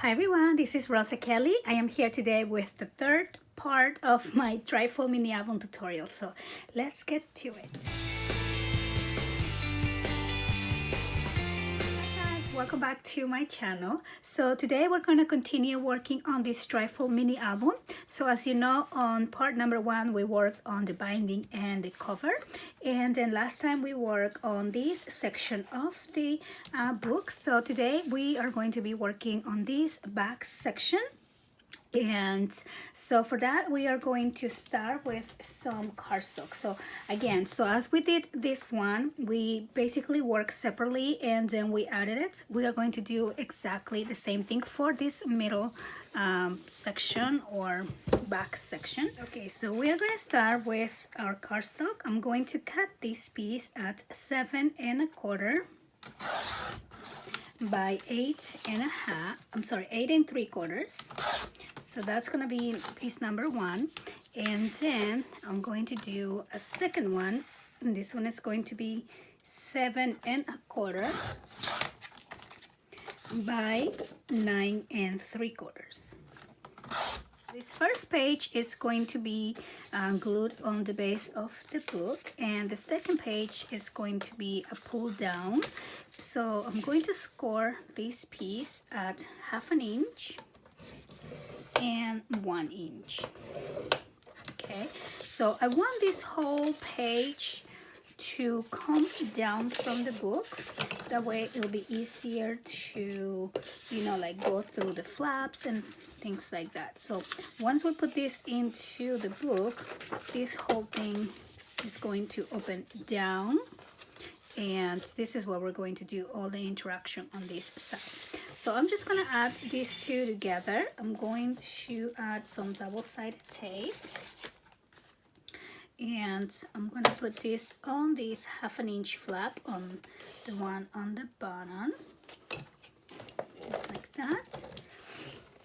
Hi everyone, this is Rosa Kelly. I am here today with the third part of my Trifold mini album tutorial. So let's get to it. Hi guys, welcome back to my channel. So today we're going to continue working on this Trifold mini album. So as you know, on part number 1 we worked on the binding and the cover, and then last time we worked on this section of the book. So today we are going to be working on this back section. And so for that we are going to start with some cardstock. So again, so as we did this one, we basically worked separately and then we added it. We are going to do exactly the same thing for this middle section or back section. Okay, so we are going to start with our cardstock. I'm going to cut this piece at 7 1/4 by 8 1/2. I'm sorry, 8 3/4. So that's gonna be piece number 1, and then I'm going to do a second one, and this one is going to be 7 1/4 by 9 3/4. This first page is going to be glued on the base of the book, and the second page is going to be a pull down. So I'm going to score this piece at 1/2 inch and 1 inch. Okay, so I want this whole page to come down from the book. That way it'll be easier to, you know, like go through the flaps and things like that. So once we put this into the book, this whole thing is going to open down, and this is where we're going to do all the interaction on this side. So I'm just gonna add these two together. I'm going to add some double-sided tape, and I'm gonna put this on this 1/2 inch flap on the one on the bottom, just like that.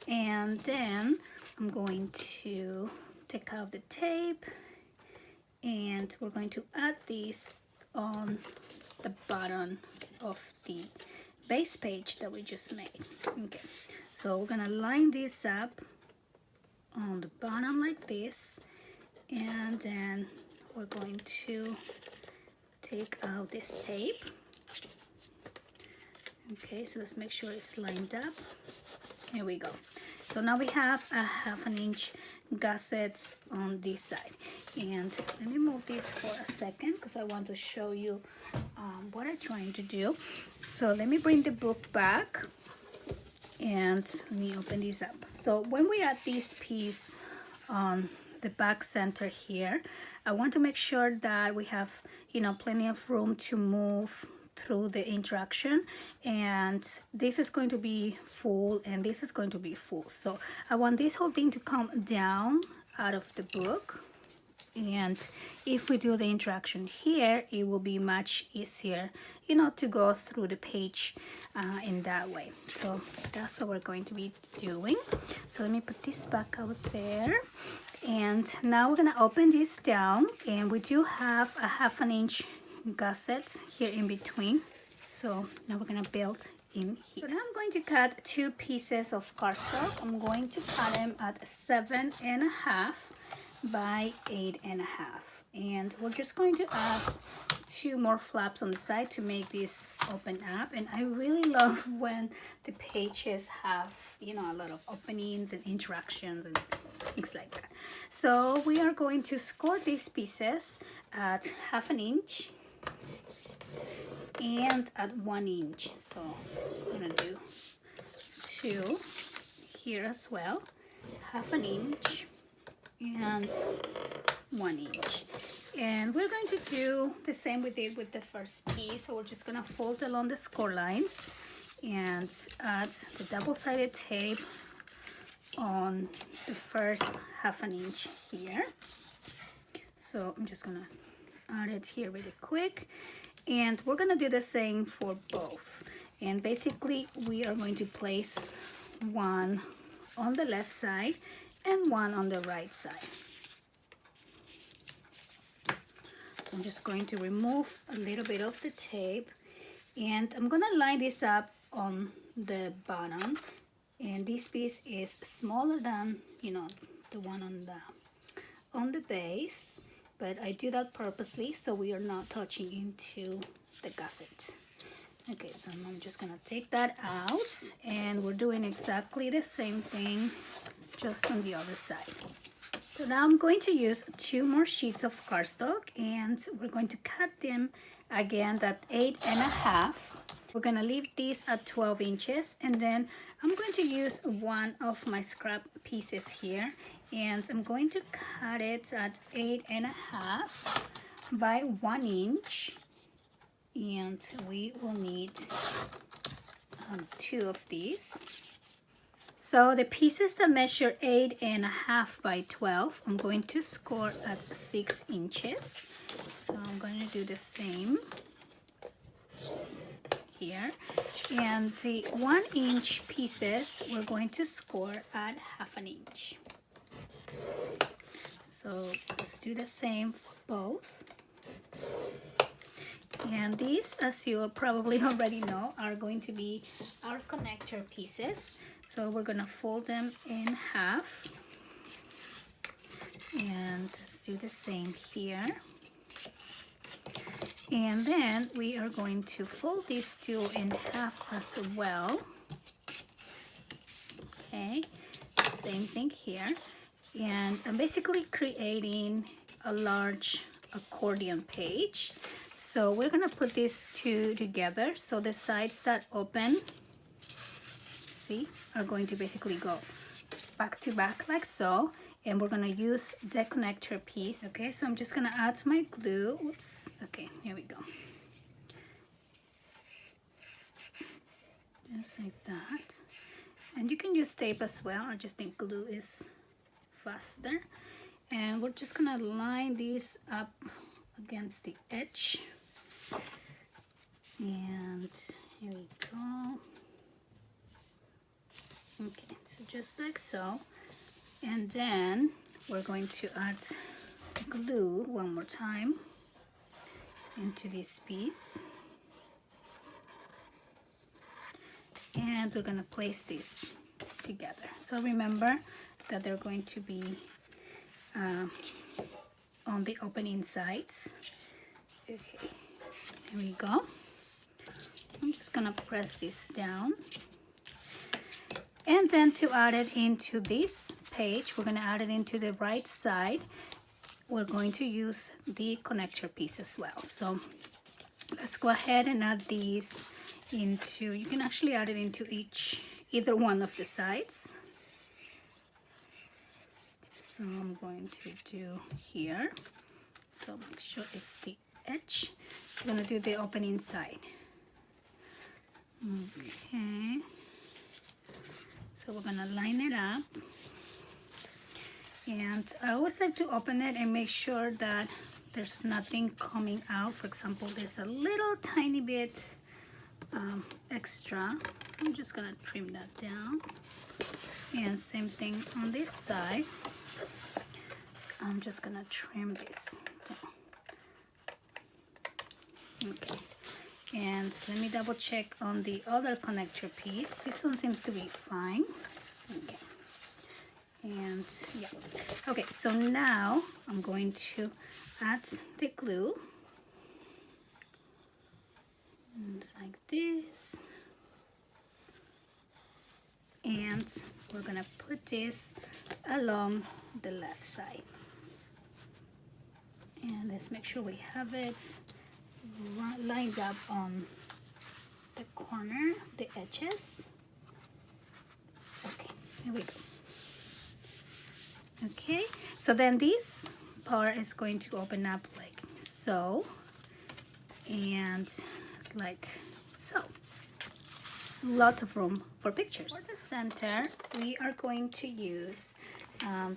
And then I'm going to take out the tape, and we're going to add these on the bottom of the base page that we just made. Okay, so we're gonna line this up on the bottom like this, and then we're going to take out this tape. Okay, so let's make sure it's lined up. Here we go. So now we have a 1/2 inch gussets on this side, and let me move this for a second because I want to show you what I'm trying to do. So let me bring the book back and let me open this up. So when we add this piece on the back center here, I want to make sure that we have, you know, plenty of room to move through the interaction, and this is going to be full and this is going to be full. So I want this whole thing to come down out of the book, and if we do the interaction here, it will be much easier, you know, to go through the page in that way. So that's what we're going to be doing. So let me put this back out there, and now we're gonna open this down, and we do have a 1/2 inch gusset here in between. So now we're gonna build in here. So now I'm going to cut 2 pieces of cardstock. I'm going to cut them at 7 1/2 by 8 1/2, and we're just going to add 2 more flaps on the side to make this open up. And I really love when the pages have, you know, a lot of openings and interactions and things like that. So we are going to score these pieces at 1/2 inch and at 1 inch. So I'm gonna do 2 here as well, 1/2 inch and 1 inch. And we're going to do the same we did with the first piece. So we're just gonna fold along the score lines and add the double-sided tape on the first 1/2 inch here. So I'm just gonna add it here really quick, and we're gonna do the same for both. And basically we are going to place one on the left side and one on the right side. So I'm just going to remove a little bit of the tape, and I'm gonna line this up on the bottom and this piece is smaller than, you know, the one on the base, but I do that purposely so we are not touching into the gusset. Okay, so I'm just gonna take that out, and we're doing exactly the same thing just on the other side. So now I'm going to use 2 more sheets of cardstock, and we're going to cut them again at 8.5. We're gonna leave these at 12 inches, and then I'm going to use one of my scrap pieces here, and I'm going to cut it at 8.5 by 1 inch, and we will need 2 of these. So the pieces that measure 8.5 by 12, I'm going to score at 6 inches. So I'm going to do the same here. And the 1 inch pieces, we're going to score at 1/2 inch. So let's do the same for both. And these, as you probably already know, are going to be our connector pieces. So we're gonna fold them in half, and let's do the same here. And then we are going to fold these 2 in half as well. Okay, same thing here. And I'm basically creating a large accordion page. So we're gonna put these 2 together, so the sides that open, see, are going to basically go back to back like so, and we're gonna use the connector piece. Okay, so I'm just gonna add my glue. Oops. Okay, here we go. Just like that. And you can use tape as well. I just think glue is faster. And we're just gonna line these up against the edge. And here we go. Okay, so just like so. And then we're going to add glue one more time into this piece. And we're gonna place these together. So remember that they're going to be on the opening sides. Okay, here we go. I'm just gonna press this down. And then to add it into this page, we're gonna add it into the right side. We're going to use the connector piece as well. So let's go ahead and add these into, you can actually add it into either one of the sides. So I'm going to do here. So make sure it's the edge. I'm gonna do the opening side. Okay. So we're gonna line it up. And I always like to open it and make sure that there's nothing coming out. For example, there's a little tiny bit extra. So I'm just gonna trim that down. And same thing on this side. I'm just gonna trim this down. Okay. And let me double check on the other connector piece. This one seems to be fine. Okay. And yeah. Okay, so now I'm going to add the glue. And it's like this. And we're gonna put this along the left side. And let's make sure we have it lined up on the corner, the edges. Okay, here we go. Okay, so then this part is going to open up like so, and like so. Lots of room for pictures. For the center, we are going to use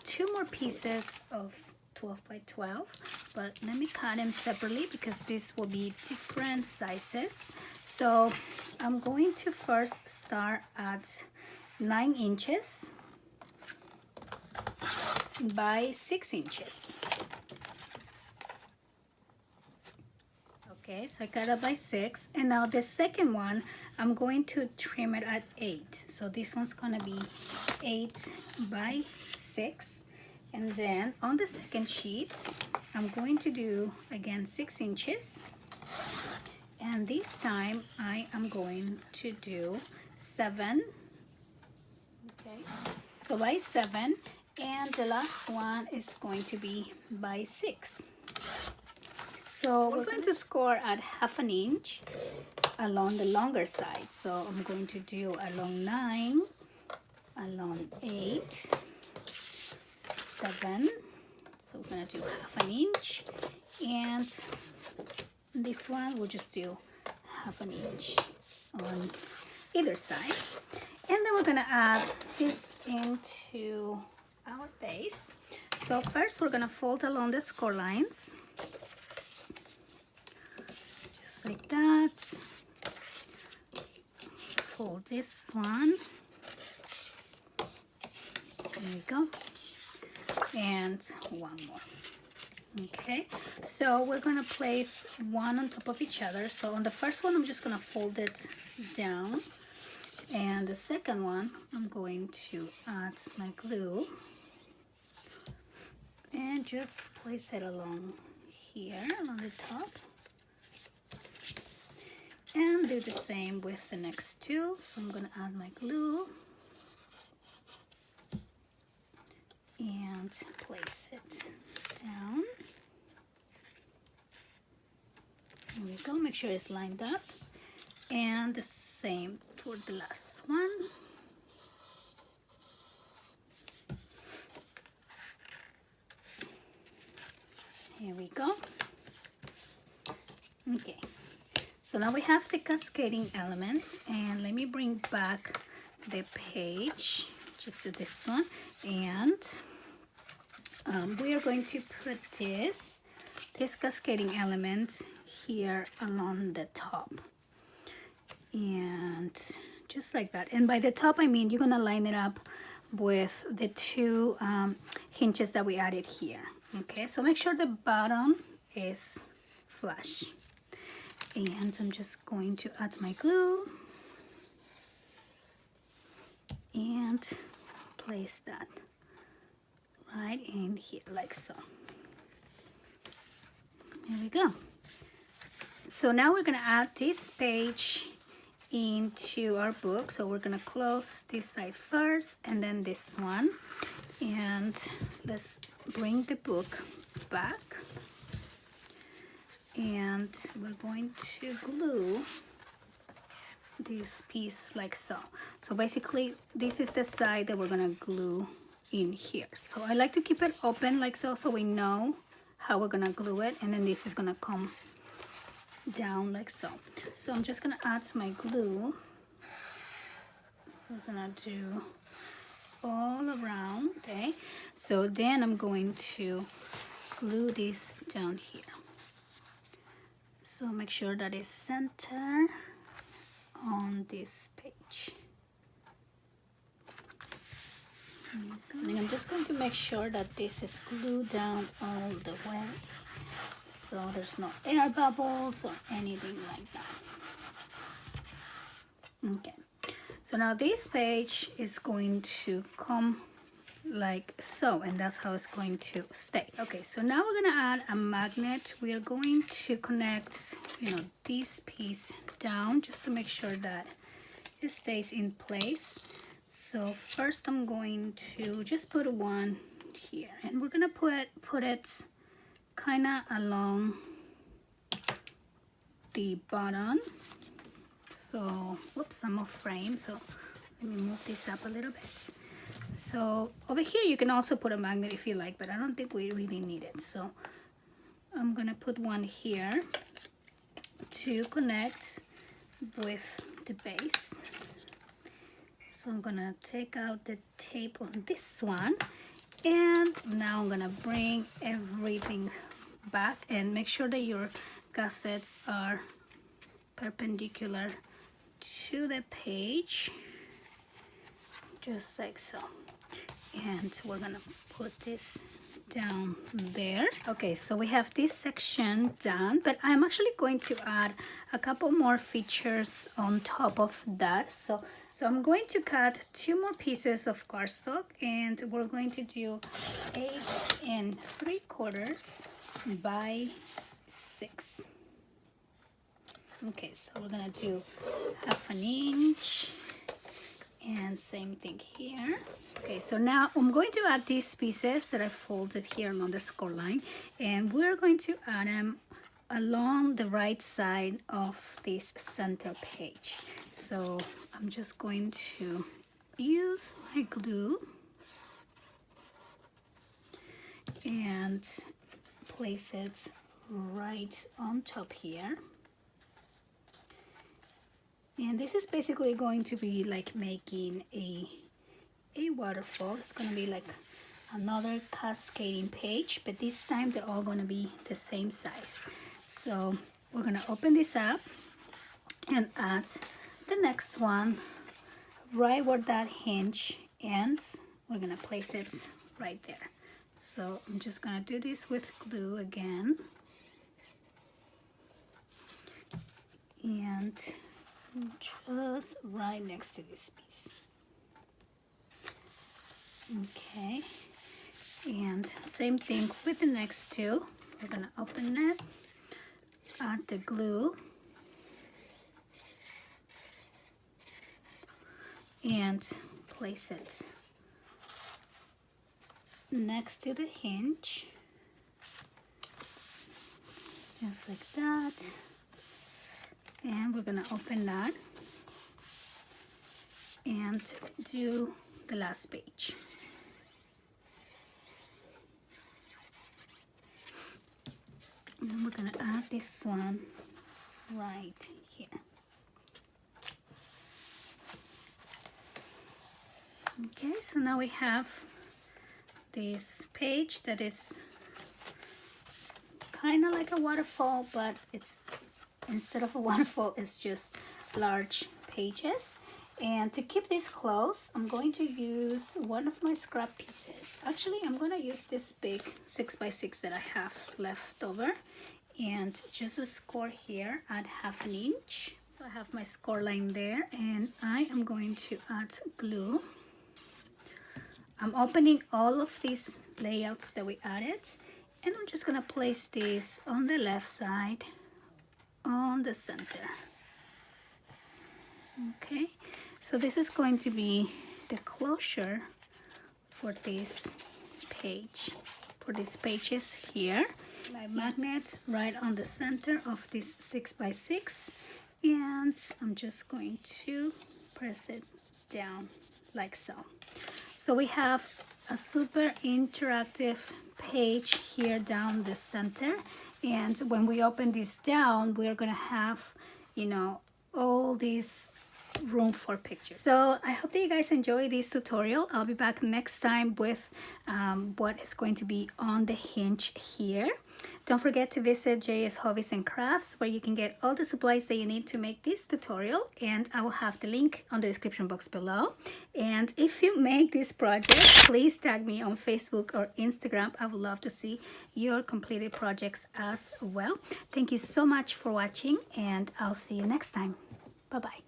2 more pieces of 12 by 12, but let me cut them separately because this will be different sizes. So I'm going to first start at 9 inches by 6 inches. Okay, so I cut it by 6, and now the second one I'm going to trim it at 8. So this one's gonna be 8 by 6, and then on the second sheet I'm going to do again 6 inches, and this time I am going to do 7. Okay, so by 7, and the last one is going to be by 6. So we're going to score at 1/2 inch along the longer side. So I'm going to do along 9, along 8, 7. So we're going to do 1/2 inch, and this one we'll just do 1/2 inch on either side. And then we're going to add this into our base. So first we're going to fold along the score lines. Like that. Fold this one. There we go. And one more. Okay, so we're gonna place one on top of each other. So on the first one I'm just gonna fold it down, and the second one I'm going to add my glue and just place it along here on the top. And do the same with the next two. So I'm going to add my glue and place it down. There we go. Make sure it's lined up. And the same for the last one. Here we go. Okay. So now we have the cascading elements, and let me bring back the page just to this one, and we are going to put this cascading element here along the top, and just like that. And by the top I mean you're gonna line it up with the two hinges that we added here. Okay, so make sure the bottom is flush. And I'm just going to add my glue and place that right in here like so. There we go. So now we're gonna add this page into our book. So we're gonna close this side first and then this one, and let's bring the book back. And we're going to glue this piece like so. So basically this is the side that we're gonna glue in here. So I like to keep it open like so, so we know how we're gonna glue it, and then this is gonna come down like so. So I'm just gonna add my glue. We're gonna do all around. Okay, so then I'm going to glue this down here. So make sure that it's center on this page. And I'm just going to make sure that this is glued down all the way, so there's no air bubbles or anything like that. Okay, so now this page is going to come like so, and that's how it's going to stay. Okay, so now we're gonna add a magnet. We are going to connect, this piece down just to make sure that it stays in place. So first I'm going to just put one here, and we're gonna put it kind of along the bottom. So whoops, I'm off frame, so let me move this up a little bit. So over here you can also put a magnet if you like, but I don't think we really need it. So I'm gonna put one here to connect with the base. So I'm gonna take out the tape on this one, and now I'm gonna bring everything back and make sure that your gussets are perpendicular to the page, just like so. And we're gonna put this down there. Okay, so we have this section done, but I'm actually going to add a couple more features on top of that. So I'm going to cut 2 more pieces of cardstock, and we're going to do 8 3/4 by 6. Okay, so we're gonna do 1/2 inch, and same thing here. Okay, so now I'm going to add these pieces that I folded here along the score line, and we're going to add them along the right side of this center page. So I'm just going to use my glue and place it right on top here. And this is basically going to be like making a waterfall. It's going to be like another cascading page, but this time they're all going to be the same size. So we're going to open this up and add the next one right where that hinge ends. We're going to place it right there. So I'm just going to do this with glue again. And just right next to this piece. Okay, and same thing with the next 2. We're gonna open it, add the glue, and place it next to the hinge, just like that. And we're gonna open that and do the last page. And we're gonna add this one right here. Okay, so now we have this page that is kind of like a waterfall, but it's instead of a waterfall, it's just large pages. And to keep this close, I'm going to use one of my scrap pieces. Actually, I'm going to use this big 6x6 that I have left over, and just a score here at 1/2 inch. So I have my score line there, and I am going to add glue. I'm opening all of these layouts that we added, and I'm just going to place this on the left side on the center. Okay, so this is going to be the closure for this page, for these pages here. My magnet right on the center of this 6x6, and I'm just going to press it down like so. So we have a super interactive page here down the center, and when we open this down, we're gonna have, you know, all this room for pictures. So I hope that you guys enjoy this tutorial. I'll be back next time with what is going to be on the hinge here. Don't forget to visit JS Hobbies and Crafts, where you can get all the supplies that you need to make this tutorial, and I will have the link on the description box below. And if you make this project, please tag me on Facebook or Instagram. I would love to see your completed projects as well. Thank you so much for watching, and I'll see you next time. Bye-bye.